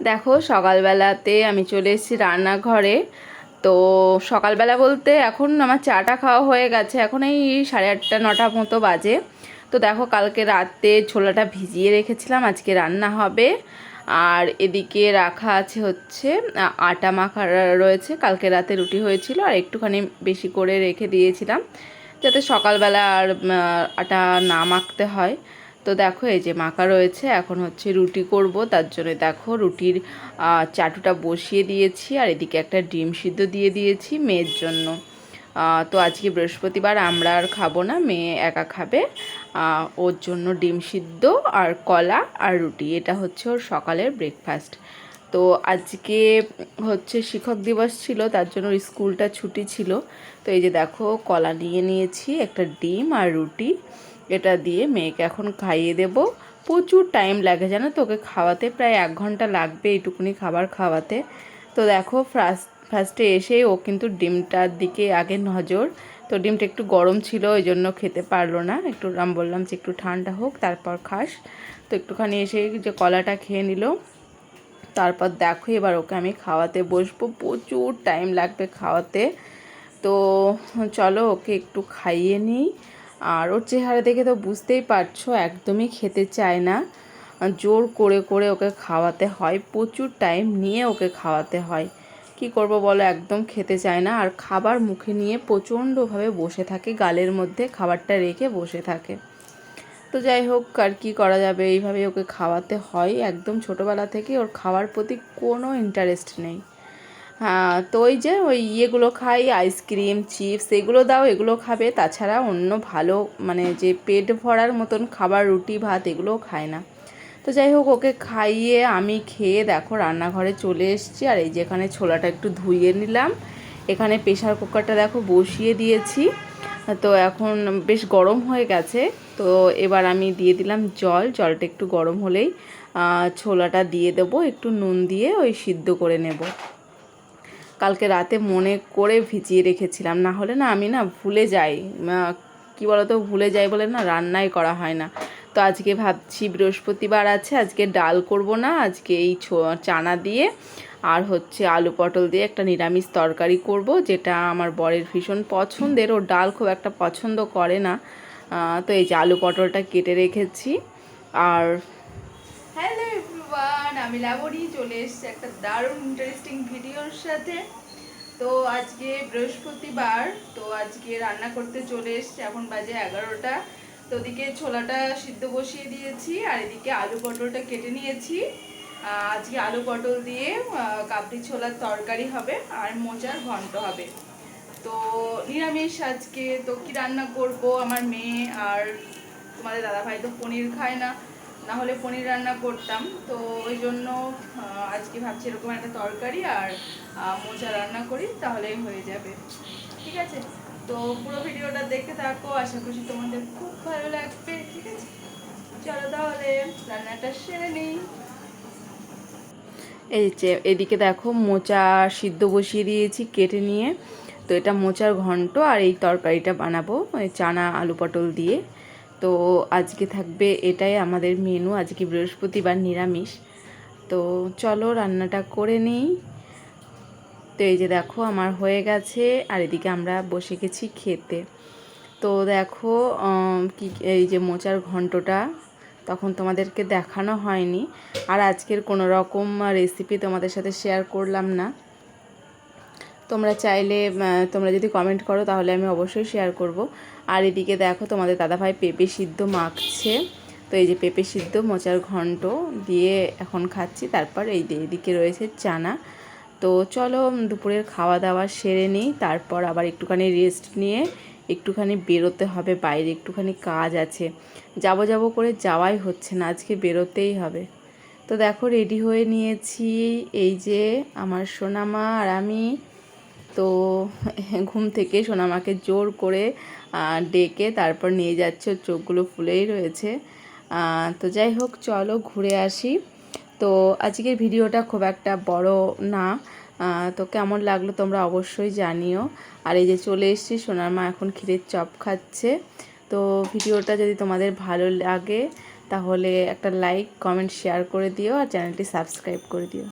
দেখো সকালবেলাতে আমি চলে এসেছি রান্নাঘরে। তো সকালবেলা বলতে এখন আমার চাটা খাওয়া হয়ে গেছে, এখন এই 8:30 9টা মতো বাজে। তো দেখো কালকে রাতে ছোলাটা ভিজিয়ে রেখেছিলাম, আজকে রান্না হবে। আর এদিকে রাখা আছে হচ্ছে আটা মাখা রয়েছে, কালকে রাতে রুটি হয়েছিল আর একটুখানি বেশি করে রেখে দিয়েছিলাম যাতে সকালবেলা আর আটা না মাখতে হয়। তো দেখো এই যে মাখা রয়েছে, এখন হচ্ছে রুটি করব, তার জন্য দেখো রুটির চাটুটা বসিয়ে দিয়েছি আর এদিকে একটা ডিম সিদ্ধ দিয়ে দিয়েছি মেয়ের জন্য। তো আজকে বৃহস্পতিবার আমরা আর খাবো না, মেয়ে একা খাবে। ওর জন্য ডিম সিদ্ধ আর কলা আর রুটি, এটা হচ্ছে ওর সকালের ব্রেকফাস্ট। তো আজকে হচ্ছে শিক্ষক দিবস ছিল, তার জন্য স্কুলটা ছুটি ছিল। তো এই যে দেখো কলা নিয়ে নিয়েছি, একটা ডিম আর রুটি, এটা দিয়ে মেয়েকে এখন খাইয়ে দেব। প্রচুর টাইম লাগে জানো তো ওকে খাওয়াতে, প্রায় 1 ঘন্টা লাগবে এইটুকুনি খাবার খাওয়াতে। তো দেখো ফার্স্টে এসেই ও কিন্তু ডিমটার দিকে আগে নজর। তো ডিমটা একটু গরম ছিল, ওই জন্য খেতে পারলো না, একটু আমি বললাম যে একটু ঠান্ডা হোক তারপর খাস। তো একটুখানি এসে যে কলাটা খেয়ে নিল। তারপর দেখো এবার ওকে আমি খাওয়াতে বসবো, প্রচুর টাইম লাগবে খাওয়াতে। তো চলো ওকে একটু খাইয়ে নিই। আর ওর চেহারা দেখে তো বুঝতেই পারছো একদমই খেতে চায় না, জোর করে করে ওকে খাওয়াতে হয়, প্রচুর টাইম নিয়ে ওকে খাওয়াতে হয়। কি করব বলো, একদম খেতে চায় না। আর খাবার মুখে নিয়ে প্রচণ্ডভাবে বসে থাকে, গালের মধ্যে খাবারটা রেখে বসে থাকে। তো যাই হোক, আর কি করা যাবে, এইভাবে ওকে খাওয়াতে হয়। একদম ছোটোবেলা থেকে ওর খাওয়ার প্রতি কোনো ইন্টারেস্ট নেই। হ্যাঁ, তো ওই যে ওই ইয়েগুলো খাই, আইসক্রিম চিপস এগুলো দাও, এগুলো খাবে, তাছাড়া অন্য ভালো মানে যে পেট ভরার মতন খাবার রুটি ভাত এগুলোও খায় না। তো যাই হোক, ওকে খাইয়ে আমি খেয়ে দেখো রান্নাঘরে চলে এসেছি। আর এই যে এখানে ছোলাটা একটু ধুইয়ে নিলাম, এখানে প্রেশার কুকারটা দেখো বসিয়ে দিয়েছি। তো এখন বেশ গরম হয়ে গেছে। তো এবার আমি দিয়ে দিলাম জলটা একটু গরম হলেই ছোলাটা দিয়ে দেবো, একটু নুন দিয়ে ওই সিদ্ধ করে নেব। কালকে রাতে মনে করে ভিজিয়ে রেখেছিলাম, না হলে না আমি না ভুলে যাই, কি বলতো ভুলে যাই বলে না রান্নাই করা হয় না। তো আজকে ভাবছি বৃহস্পতিবার আছে, আজকে ডাল করব না, আজকে এই চানা দিয়ে আর হচ্ছে আলু পটল দিয়ে একটা নিরামিষ তরকারি করব, যেটা আমার বরের ভীষণ পছন্দের, ও ডাল খুব একটা পছন্দ করে না। তো এই যে আলু পটলটা কেটে রেখেছি। আর হ্যালো এভরিওয়ান, আমি লাবণী চলে এসেছি একটা দারুণ ইন্টারেস্টিং ভিডিওর সাথে। তো আজকে বৃহস্পতিবার, তো আজকে রান্না করতে চলে এসেছি, এখন বাজে 11টা। তো ওদিকে ছোলাটা সিদ্ধ বসিয়ে দিয়েছি আর এদিকে আলু পটলটা কেটে নিয়েছি। আজকে আলু পটল দিয়ে কাবলি ছোলার তরকারি হবে আর মোচার ঘন্ট হবে। তো নিরামিষ আজকে। তো কি রান্না করব, আমার মেয়ে আর তোমাদের দাদাভাই তো পনির খায় না, না হলে পনির রান্না করতাম। তো ওই জন্য আজকে ভাবছি এরকম একটা তরকারি আর মোচা রান্না করি, তাহলেই হয়ে যাবে। ঠিক আছে, তো পুরো ভিডিওটা দেখতে থাকো, আশা করছি তোমাদের খুব ভালো লাগবে। ঠিক আছে, চলো তাহলে রান্নাটা সেরে নিই। এই যে এদিকে দেখো মোচা সিদ্ধ বসিয়ে দিয়েছি কেটে নিয়ে। তো এটা মোচার ঘন্ট আর এই তরকারিটা বানাবো ওই চানা আলু পটল দিয়ে। তো আজকে থাকবে এটাই আমাদের মেনু, আজকে বৃহস্পতিবার নিরামিষ। তো চলো রান্নাটা করে নিই। তো এই যে দেখো আমার হয়ে গেছে আর এদিকে আমরা বসে গেছি খেতে। তো দেখো কি এই যে মোচার ঘন্টটা তখন তোমাদেরকে দেখানো হয়নি, আর আজকের কোনো রকম রেসিপি তোমাদের সাথে শেয়ার করলাম না। তোমরা চাইলে তোমরা যদি কমেন্ট করো তাহলে আমি অবশ্যই শেয়ার করব। আর এদিকে দেখো তোমাদের দাদাভাই পেঁপে সিদ্ধ মাখছে। তো এই যে পেঁপে সিদ্ধ মোচার ঘন্ট দিয়ে এখন খাচ্ছি। তারপর এই এদিকে রয়েছে চানা। তো চলো দুপুরের খাওয়া দাওয়া সেরে নিই, তারপর আবার একটুখানি রেস্ট নিয়ে একটুখানি বেরোতে হবে বাইরে, একটুখানি কাজ আছে। যাব করে যাওয়াই হচ্ছে না, আজকে বেরোতেই হবে। তো দেখো রেডি হয়ে নিয়েছি, এই যে আমার সোনামা আর আমি। তো ঘুম থেকে সোনামাকে জোর করে ডেকে তারপর নিয়ে যাচ্ছে, চোখগুলো ফুলেই রয়েছে। তো যাই হোক চলো ঘুরে আসি। তো আজকের ভিডিওটা খুব একটা বড় না, তো কেমন লাগলো তোমরা অবশ্যই জানিও। আর এই যে চলে এসেছি, সোনার মা এখন ক্ষীরের চপ খাচ্ছে। তো ভিডিওটা যদি তোমাদের ভালো লাগে তাহলে একটা লাইক কমেন্ট শেয়ার করে দিও আর চ্যানেলটি সাবস্ক্রাইব করে দিও।